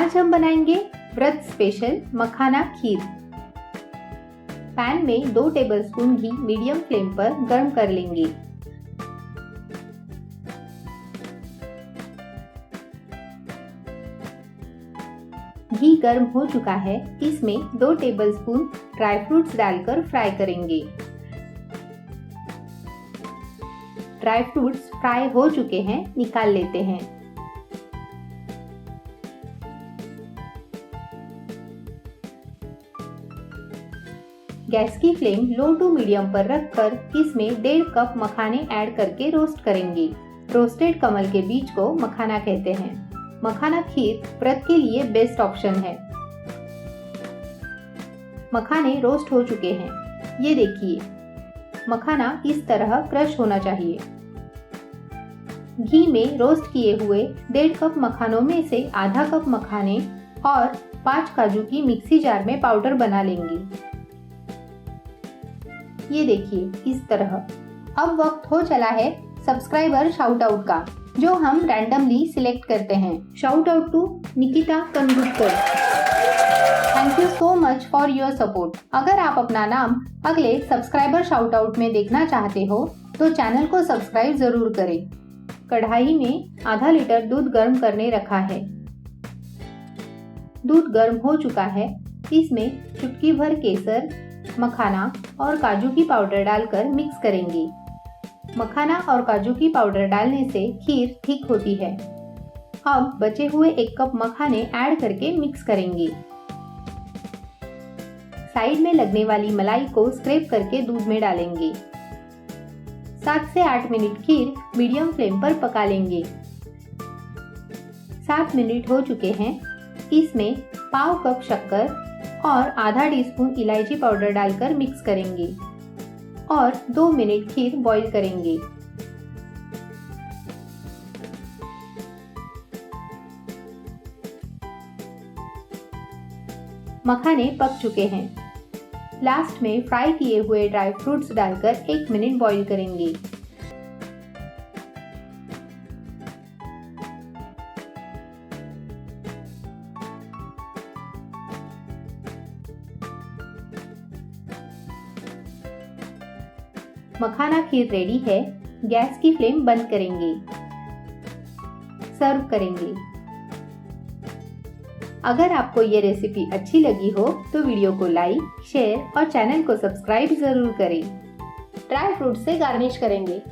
आज हम बनाएंगे व्रत स्पेशल मखाना खीर। पैन में 2 टेबलस्पून घी मीडियम फ्लेम पर गर्म कर लेंगे। घी गर्म हो चुका है, इसमें 2 टेबलस्पून ड्राई फ्रूट्स डालकर फ्राई करेंगे। ड्राई फ्रूट्स फ्राई हो चुके हैं, निकाल लेते हैं। गैस की फ्लेम लो टू मीडियम पर रखकर इसमें 1.5 कप मखाने ऐड करके रोस्ट करेंगे। रोस्टेड कमल के बीज को मखाना कहते हैं। मखाना खीर व्रत के लिए बेस्ट ऑप्शन है। मखाने रोस्ट हो चुके हैं, ये देखिए। मखाना इस तरह क्रश होना चाहिए। घी में रोस्ट किए हुए 1.5 कप मखानों में से आधा कप मखाने और 5 काजू की मिक्सी जार में पाउडर बना लेंगे। ये देखिए इस तरह। अब वक्त हो चला है सब्सक्राइबर शाउट आउट का, जो हम रैंडमली सिलेक्ट करते हैं। Shout out to Nikita Kandutkar. Thank you so much for your support. अगर आप अपना नाम अगले सब्सक्राइबर शाउट आउट में देखना चाहते हो तो चैनल को सब्सक्राइब जरूर करें। कढ़ाई में आधा लीटर दूध गर्म करने रखा है। दूध गर्म हो चुका है, इसमें चुटकी भर केसर, मखाना और काजू की पाउडर डालकर मिक्स करेंगे। मखाना और काजू की पाउडर डालने से खीर ठीक होती है। अब बचे हुए 1 कप मखाने ऐड करके मिक्स करेंगे। साइड में लगने वाली मलाई को स्क्रैप करके दूध में डालेंगे। 7 से 8 मिनट खीर मीडियम फ्लेम पर पका लेंगे। 7 मिनट हो चुके हैं, इसमें पाव कप शक्कर और आधा टीस्पून इलायची पाउडर डालकर मिक्स करेंगे और 2 मिनट खीर बॉईल करेंगे। मखाने पक चुके हैं। लास्ट में फ्राई किए हुए ड्राई फ्रूट्स डालकर 1 मिनट बॉईल करेंगे। मखाना खीर रेडी है। गैस की फ्लेम बंद करेंगे। सर्व करेंगे। अगर आपको ये रेसिपी अच्छी लगी हो तो वीडियो को लाइक, शेयर और चैनल को सब्सक्राइब जरूर करें। ड्राई फ्रूट से गार्निश करेंगे।